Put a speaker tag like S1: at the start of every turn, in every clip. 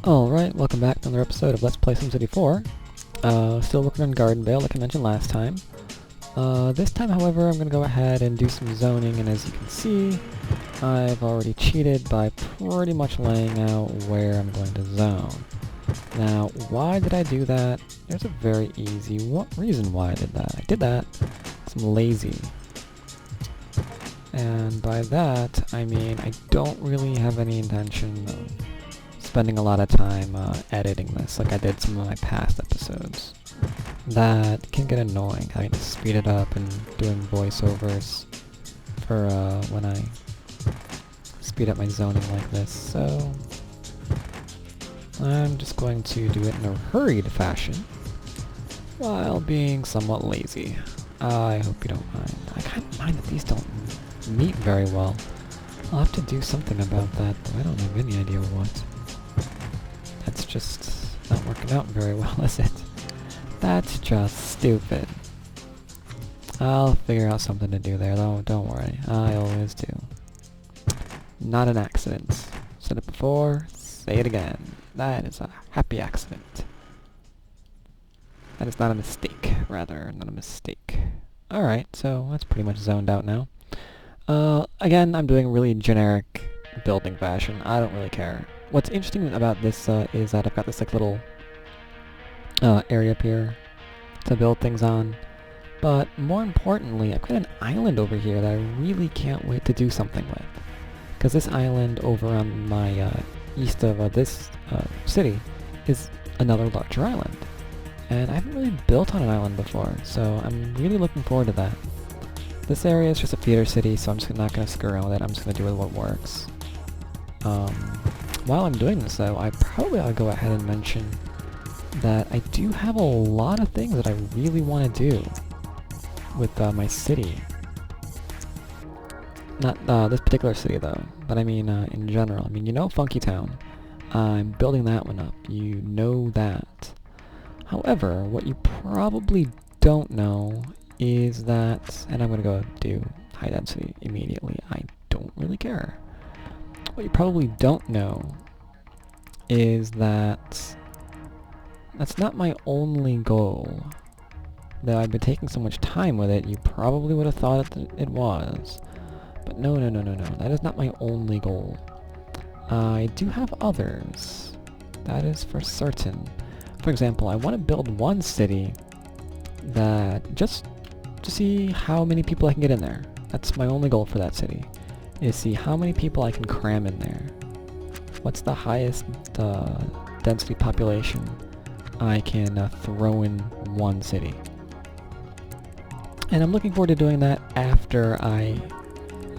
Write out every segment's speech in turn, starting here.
S1: Alright, welcome back to another episode of Let's Play SimCity 4. Still working on GardenVale like I mentioned last time. This time, however, I'm going to go ahead and do some zoning, and as you can see, I've already cheated by pretty much laying out where I'm going to zone. Now, why did I do that? There's a very easy reason why I did that. I did that because I'm lazy. And by that, I mean I don't really have any intention of spending a lot of time editing this like I did some of my past episodes. That can get annoying, having to speed it up and doing voiceovers for when I speed up my zoning like this, so I'm just going to do it in a hurried fashion while being somewhat lazy. I hope you don't mind. I kind of mind that these don't meet very well. I'll have to do something about that, though I don't have any idea what. That's just not working out very well, is it? That's just stupid. I'll figure out something to do there, though. Don't worry. I always do. Not an accident. Said it before, say it again. That is a happy accident. That is not a mistake, rather, not a mistake. Alright, so that's pretty much zoned out now. Again, I'm doing really generic building fashion. I don't really care. What's interesting about this is that I've got this like little area up here to build things on, but more importantly, I've got an island over here that I really can't wait to do something with. Because this island over on my east of this city is another larger island, and I haven't really built on an island before, so I'm really looking forward to that. This area is just a feeder city, so I'm just not going to screw around with it. I'm just going to do what works. While I'm doing this, though, I probably ought to go ahead and mention that I do have a lot of things that I really want to do with my city. Not this particular city, though, but I mean in general. I mean, you know Funky Town. I'm building that one up. You know that. However, what you probably don't know is that, and I'm going to go do high density immediately. I don't really care. What you probably don't know is that that's not my only goal. Though I've been taking so much time with it, you probably would have thought it was. But no, that is not my only goal. I do have others. That is for certain. For example, I want to build one city that just to see how many people I can get in there. That's my only goal for that city, is see how many people I can cram in there. What's the highest density population I can throw in one city. And I'm looking forward to doing that after I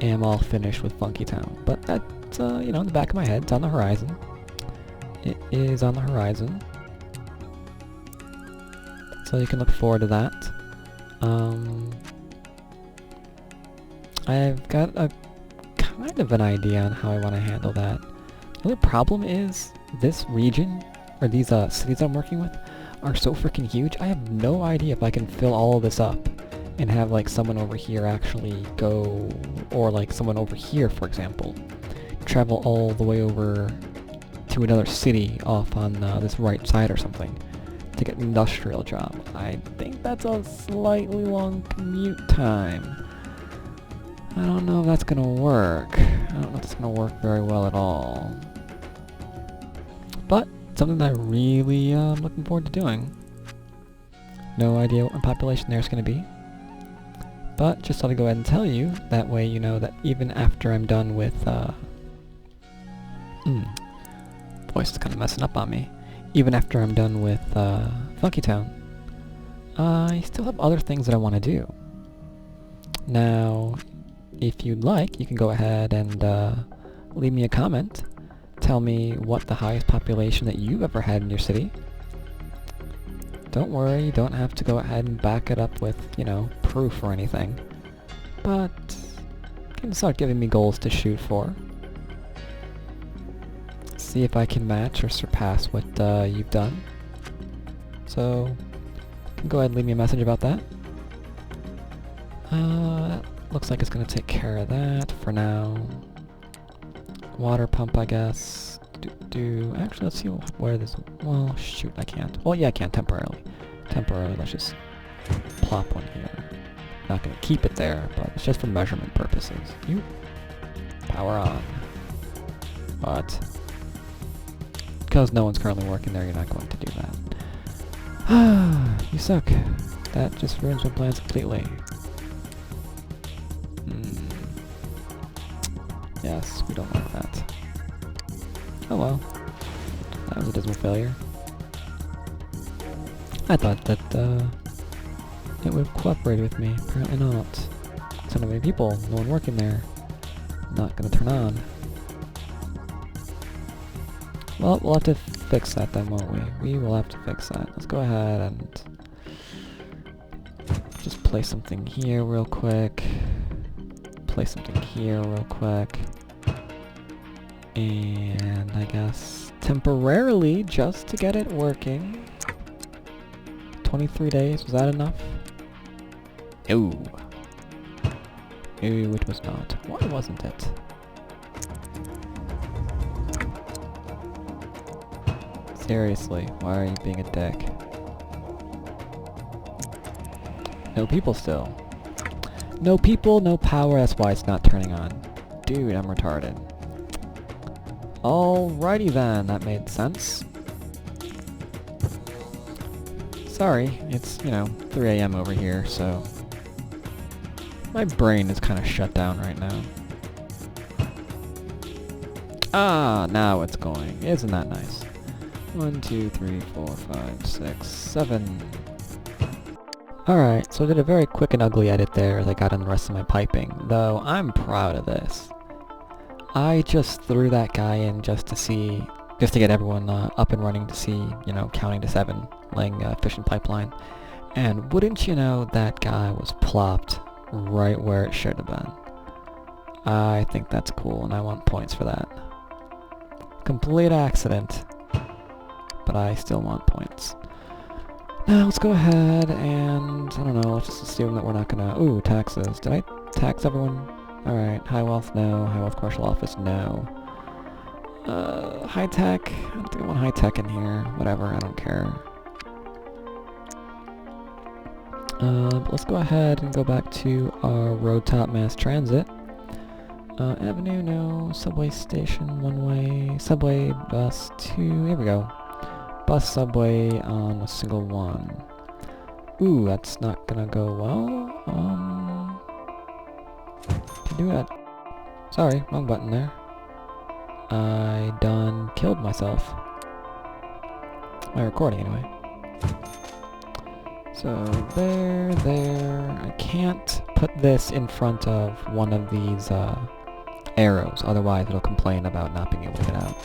S1: am all finished with Funky Town. But that's, you know, in the back of my head. It's on the horizon. It is on the horizon. So you can look forward to that. I've got a kind of an idea on how I want to handle that. The only problem is this region, or these cities I'm working with, are so freaking huge. I have no idea if I can fill all of this up and have like someone over here actually go, or like someone over here, for example, travel all the way over to another city off on this right side or something to get an industrial job. I think that's a slightly long commute time. I don't know if that's gonna work. I don't know if it's gonna work very well at all. But something that I really am looking forward to doing. No idea what my population there is gonna be. But just thought I'd go ahead and tell you, that way you know that even after I'm done with voice is kinda messing up on me. Even after I'm done with Funky Town, I still have other things that I want to do. Now, if you'd like, you can go ahead and leave me a comment. Tell me what the highest population that you've ever had in your city. Don't worry, you don't have to go ahead and back it up with, you know, proof or anything. But you can start giving me goals to shoot for. See if I can match or surpass what you've done. So, you can go ahead and leave me a message about that. That looks like it's going to take care of that for now. Water pump, I guess. Actually, let's see where this... Well, shoot, I can't. Well, yeah, I can, temporarily. Temporarily, let's just plop one here. Not gonna keep it there, but it's just for measurement purposes. You power on. But because no one's currently working there, you're not going to do that. You suck. That just ruins my plans completely. Yes, we don't like that. Oh well. That was a dismal failure. I thought that it would cooperate with me. Apparently not. So many people, no one working there. Not gonna turn on. Well, we'll have to fix that then, won't we? We will have to fix that. Let's go ahead and just place something here real quick. Place something here real quick. And I guess temporarily, just to get it working. 23 days, was that enough? Ooh. Ooh, it was not. Why wasn't it? Seriously, why are you being a dick? No people still. No people, no power, that's why it's not turning on. Dude, I'm retarded. Alrighty then, that made sense. Sorry, it's, 3 AM over here, so... My brain is kind of shut down right now. Ah, now it's going. Isn't that nice? 1, 2, 3, 4, 5, 6, 7. Alright, so I did a very quick and ugly edit there as I got in the rest of my piping, though I'm proud of this. I just threw that guy in just to get everyone up and running to see, counting to 7, laying a fishing pipeline. And wouldn't you know, that guy was plopped right where it should have been. I think that's cool, and I want points for that. Complete accident, but I still want points. Now let's go ahead and, I don't know, let's just assume that we're not gonna... Ooh, taxes. Did I tax everyone? Alright, high wealth, no. High wealth commercial office, no. High tech? I don't think I want high tech in here. Whatever, I don't care. But let's go ahead and go back to our road top mass transit. Avenue, no. Subway station, one way. Subway, bus, 2. Here we go. Bus, subway on a single one. Ooh, that's not gonna go well. Can do that. Sorry, wrong button there. I done killed myself. My recording, anyway. So, there. I can't put this in front of one of these, arrows, otherwise it'll complain about not being able to get out.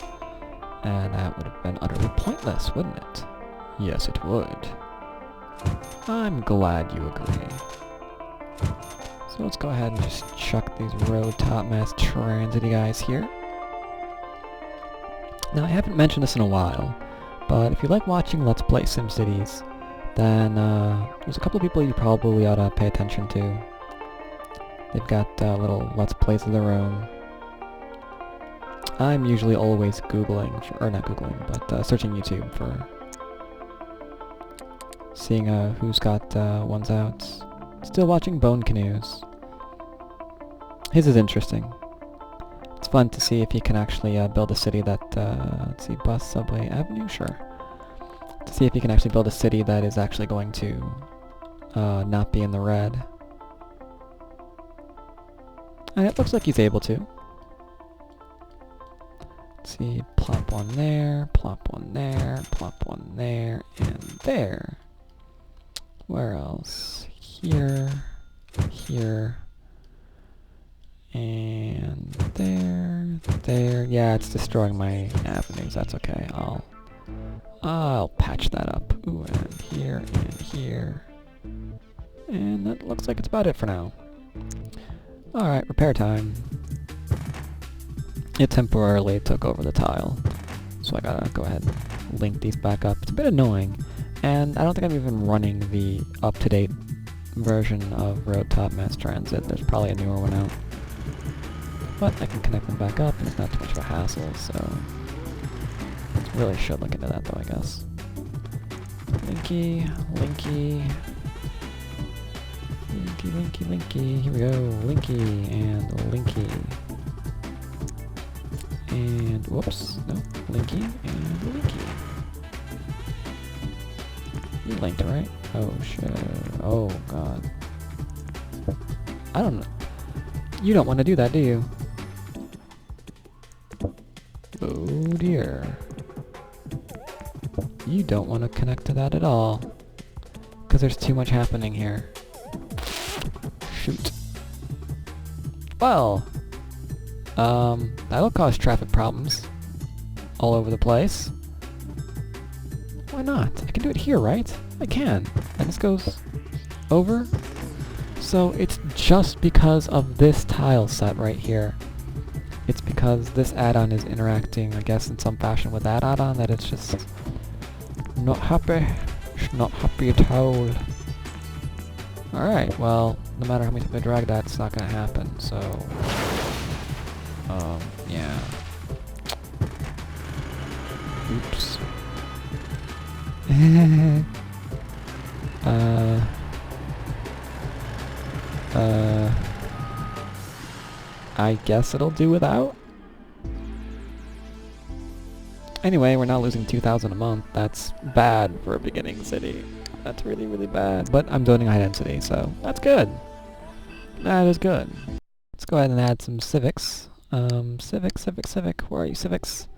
S1: And that would have been utterly pointless, wouldn't it? Yes, it would. I'm glad you agree. So let's go ahead and just chuck these road top mass transit guys here. Now, I haven't mentioned this in a while, but if you like watching Let's Play SimCities, then there's a couple of people you probably ought to pay attention to. They've got little Let's Plays of their own. I'm usually always Googling, or not Googling, but searching YouTube for seeing who's got ones out. Still watching Bone Canoes. His is interesting. It's fun to see if he can actually build a city that, let's see, bus, subway, avenue, sure. To see if he can actually build a city that is actually going to not be in the red. And it looks like he's able to. Let's see, plop one there, plop one there, plop one there, and there. Where else? Here, here, and there, there. Yeah, it's destroying my avenues. That's okay. I'll patch that up. Ooh, and here, and here. And that looks like it's about it for now. Alright, repair time. It temporarily took over the tile, so I gotta go ahead and link these back up. It's a bit annoying, and I don't think I'm even running the up-to-date version of Road Top Mass Transit. There's probably a newer one out. But I can connect them back up, and it's not too much of a hassle, so... Really should look into that though, I guess. Linky, Linky. Linky, Linky, Linky. Here we go. Linky and Linky. And whoops. No. Linky and Linky. You linked, right? Oh shit. Oh god. I don't know. You don't want to do that, do you? Oh dear. You don't want to connect to that at all. Because there's too much happening here. Shoot. Well, that'll cause traffic problems all over the place. Why not? I can do it here, right? I can. And this goes over. So it's just because of this tile set right here. It's because this add-on is interacting, I guess, in some fashion with that add-on that it's just not happy. It's not happy at all. Alright, well, no matter how many times I drag that, it's not gonna happen, so... yeah. Oops. I guess it'll do without? Anyway, we're now losing 2,000 a month. That's bad for a beginning city. That's really, really bad. But I'm doing high density, so that's good. That is good. Let's go ahead and add some civics. Civic. Where are you, civics?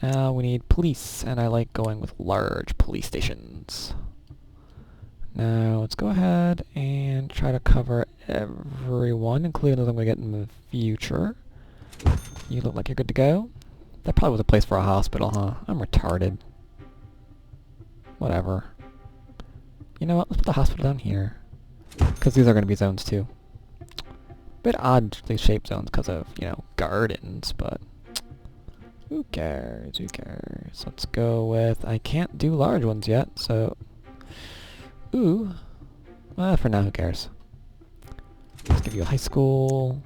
S1: Now we need police, and I like going with large police stations. Now let's go ahead and try to cover everyone, including those I'm going to get in the future. You look like you're good to go. That probably was a place for a hospital, huh? I'm retarded. Whatever. You know what? Let's put the hospital down here. Because these are going to be zones too. Bit oddly shaped zones because of, you know, gardens, but... Who cares? Who cares? Let's go with... I can't do large ones yet, so... Ooh. Well, for now, who cares? Let's give you a high school.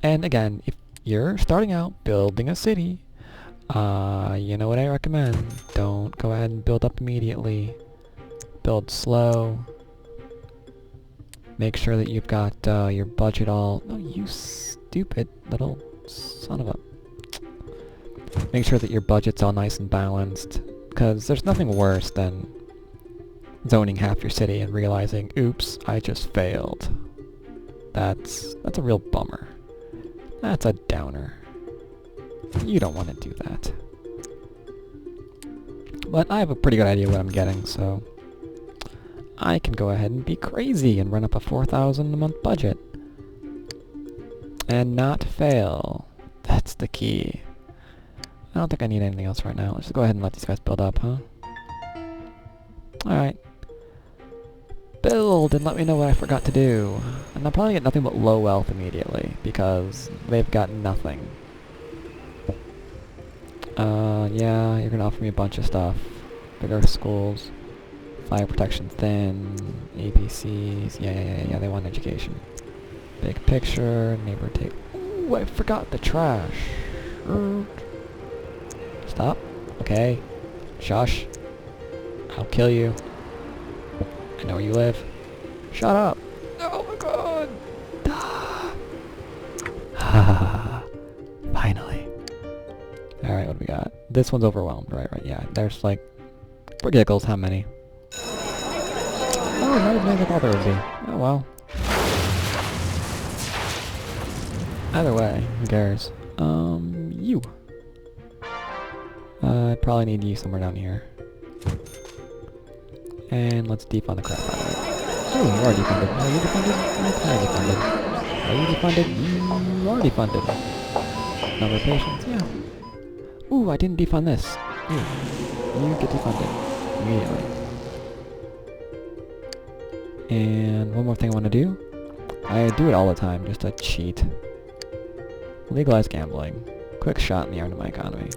S1: And again, if you're starting out building a city, you know what I recommend? Don't go ahead and build up immediately. Build slow. Make sure that you've got your budget all... Oh, you stupid little son of a... Make sure that your budget's all nice and balanced, because there's nothing worse than zoning half your city and realizing, oops, I just failed. That's a real bummer. That's a downer. You don't want to do that. But I have a pretty good idea what I'm getting, so I can go ahead and be crazy and run up a 4,000 a month budget. And not fail. That's the key. I don't think I need anything else right now. Let's just go ahead and let these guys build up, huh? Alright. Build and let me know what I forgot to do. And I'll probably get nothing but low wealth immediately, because they've got nothing. Yeah, you're gonna offer me a bunch of stuff. Bigger schools. Fire protection thin. APCs. Yeah, they want education. Big picture. Neighbor take... Ooh, I forgot the trash. Stop. Okay. Shush. I'll kill you. I know where you live. Shut up. Oh my god. Finally. Alright, what do we got? This one's overwhelmed. Right, yeah. There's like... For giggles, how many? Oh, not as many as I thought there would be. Oh well. Either way, who cares? You. I probably need you somewhere down here. And let's defund the crap out of it. Oh, you are defunded. Are you defunded? Are you defunded? You are defunded. Number of patients? Yeah. Ooh, I didn't defund this. You get defunded. Immediately. And one more thing I want to do. I do it all the time, just to cheat. Legalize gambling. Quick shot in the arm of my economy.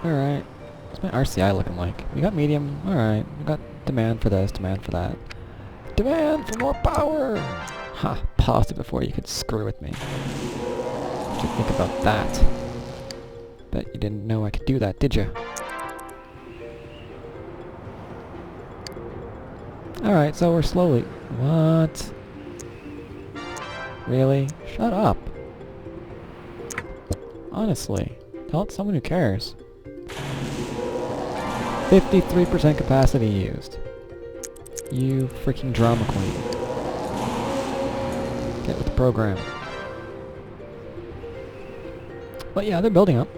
S1: Alright. What's my RCI looking like? We got medium. Alright. We got demand for this, demand for that. Demand for more power! Ha! Paused it before you could screw with me. What do you think about that? Bet you didn't know I could do that, did you? Alright, so we're slowly... What? Really? Shut up. Honestly. Tell it someone who cares. 53% capacity used. You freaking drama queen. Get with the program. But yeah, they're building up.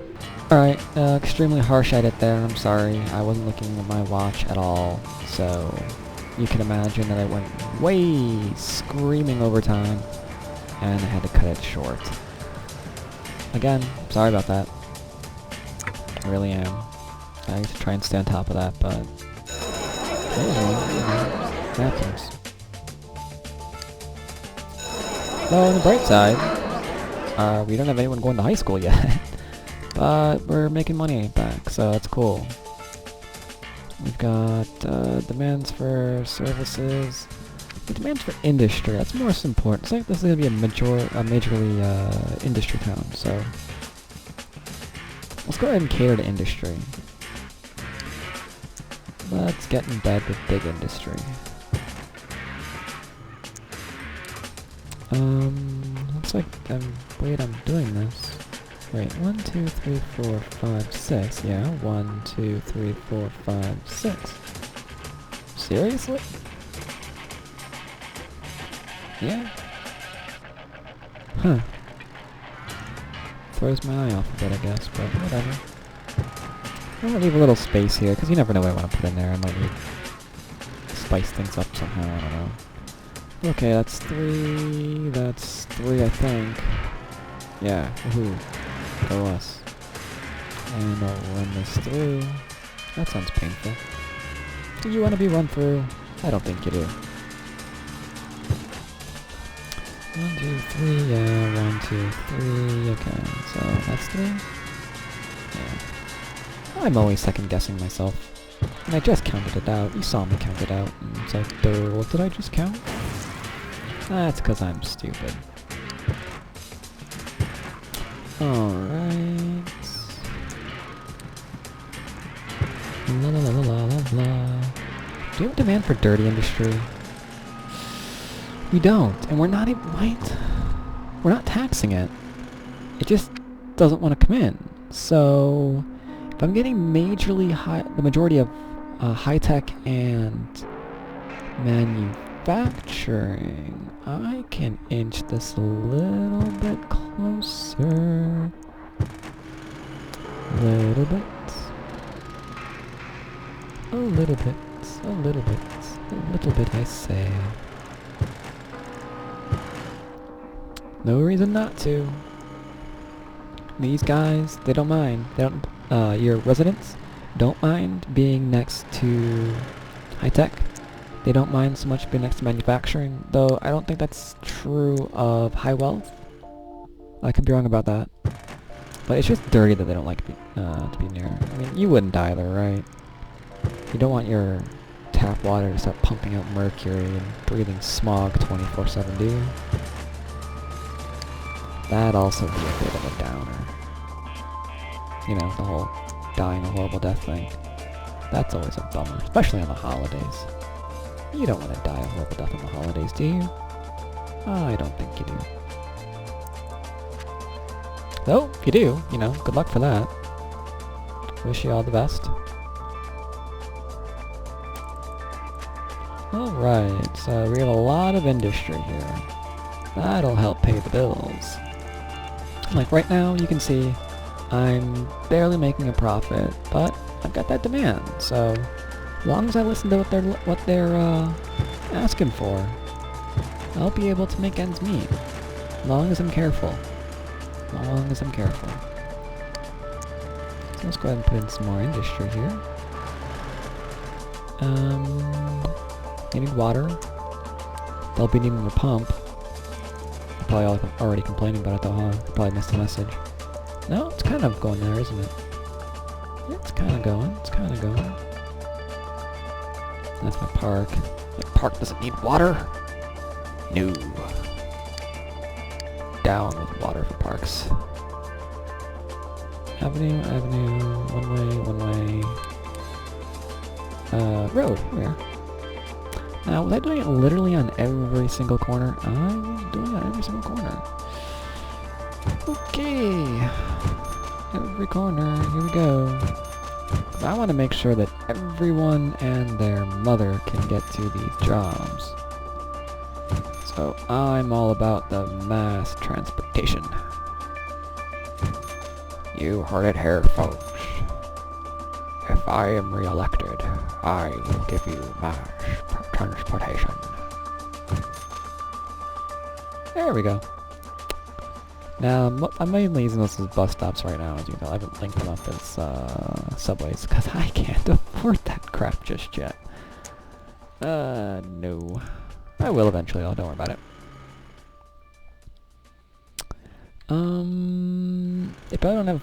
S1: Alright, extremely harsh edit there, I'm sorry. I wasn't looking at my watch at all, so you can imagine that I went way screaming over time, and I had to cut it short. Again, sorry about that. I really am. I need to try and stay on top of that, but it happens. So on the bright side, we don't have anyone going to high school yet, but we're making money back, so that's cool. We've got demands for services, demands for industry. That's most important. It's like this is gonna be a majorly industry town, so let's go ahead and cater to industry. Let's get in bed with big industry. Looks like I'm doing this. Wait, 1, 2, 3, 4, 5, 6. Yeah, 1, 2, 3, 4, 5, 6. Seriously? Yeah? Huh. Throws my eye off a bit, I guess, but whatever. I'm gonna leave a little space here, because you never know what I want to put in there. I might need to spice things up somehow, I don't know. Okay, that's 3, I think. Yeah, woohoo. Go us. And I'll run this through. That sounds painful. Do you want to be run through? I don't think you do. 1, 2, 3, yeah, 1, 2, 3, okay, so that's 3? Yeah. I'm always second guessing myself. And I just counted it out. You saw me count it out. And it's like, what did I just count? That's because I'm stupid. Alright. La la la la la la. Do you have a demand for dirty industry? We don't, and we're not even, we're not taxing it. It just doesn't want to come in. So, if I'm getting majorly high, the majority of high-tech and manufacturing, I can inch this a little bit closer. A little bit. A little bit. A little bit. A little bit, I say. No reason not to. These guys, they don't mind. They don't, your residents don't mind being next to high-tech. They don't mind so much being next to manufacturing, though I don't think that's true of high wealth. I could be wrong about that. But it's just dirty that they don't like to be near. I mean, you wouldn't either, right? You don't want your tap water to start pumping out mercury and breathing smog 24/7, do you? That'd also be a bit of a downer. You know, the whole dying a horrible death thing. That's always a bummer, especially on the holidays. You don't want to die a horrible death on the holidays, do you? I don't think you do. Though, if you do, you know, good luck for that. Wish you all the best. Alright, so we have a lot of industry here. That'll help pay the bills. Like right now, you can see I'm barely making a profit, but I've got that demand, so as long as I listen to what they're asking for, I'll be able to make ends meet. As long as I'm careful. As long as I'm careful. So let's go ahead and put in some more industry here. They need water. They'll be needing a pump. Probably already complaining about it though, huh? Probably missed the message. No, it's kind of going there, isn't it? Yeah, it's kind of going. It's kind of going. That's my park. My park doesn't need water. No. Down with water for parks. Avenue, one way. Road, here. Now, was I doing it literally on every single corner? I was doing it on every single corner. Okay. Every corner, here we go. 'Cause I want to make sure that everyone and their mother can get to these jobs. So I'm all about the mass transportation. You heard it here, folks. If I am re-elected, I will give you mass transportation. There we go. Now, I'm mainly using this as bus stops right now, as you know. I haven't linked them up as subways, because I can't afford that crap just yet. No. I will eventually, though. Don't worry about it. If I don't have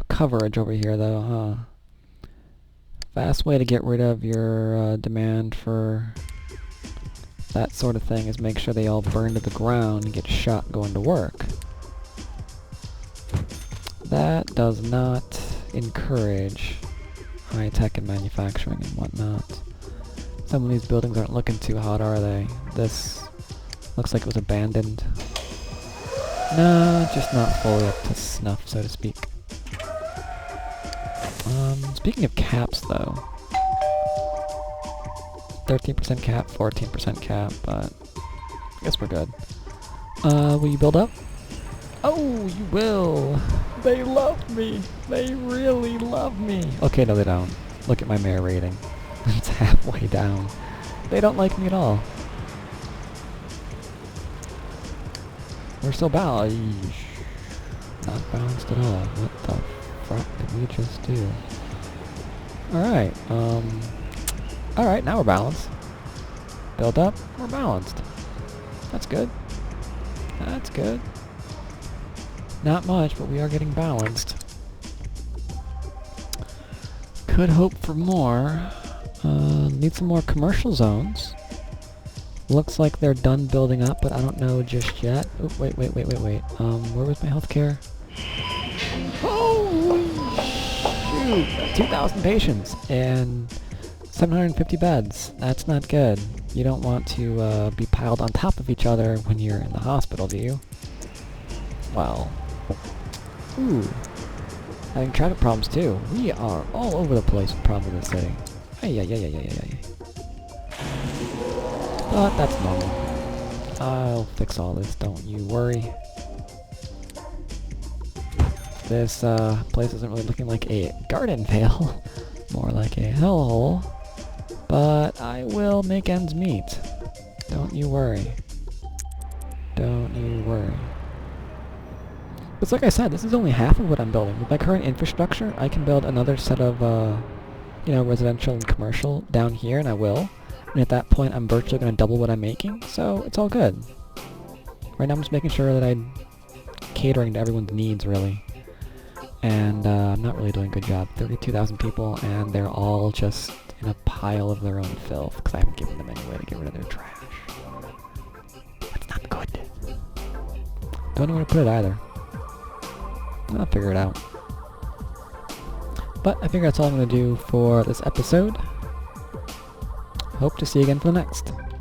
S1: coverage over here, though, huh? Fast way to get rid of your demand for that sort of thing is make sure they all burn to the ground and get shot going to work. That does not encourage high tech and manufacturing and whatnot. Some of these buildings aren't looking too hot, are they? This looks like it was abandoned. No, just not fully up to snuff, so to speak. Speaking of caps, though. 13% cap, 14% cap, but I guess we're good. Will you build up? Oh, you will! They love me! They really love me! Okay, no they don't. Look at my mayor rating. It's halfway down. They don't like me at all. We're still balanced. Not balanced at all. What the fuck did we just do? Alright, alright, now we're balanced. Build up, we're balanced. That's good. That's good. Not much, but we are getting balanced. Could hope for more. Need some more commercial zones. Looks like they're done building up, but I don't know just yet. Oh, wait. Where was my healthcare? Holy shoot! 2,000 patients and 750 beds. That's not good. You don't want to be piled on top of each other when you're in the hospital, do you? Well. Ooh. Having traffic problems too. We are all over the place with problems in the city. Ay. But that's normal. I'll fix all this, don't you worry. This place isn't really looking like a GardenVale, more like a hellhole. But I will make ends meet. Don't you worry. Don't you worry. It's like I said, this is only half of what I'm building. With my current infrastructure, I can build another set of, residential and commercial down here, and I will. And at that point, I'm virtually going to double what I'm making, so it's all good. Right now, I'm just making sure that I'm catering to everyone's needs, really. And I'm not really doing a good job. 32,000 people, and they're all just in a pile of their own filth, because I haven't given them any way to get rid of their trash. That's not good. Don't know where to put it either. I'll figure it out. But I figure that's all I'm going to do for this episode. Hope to see you again for the next.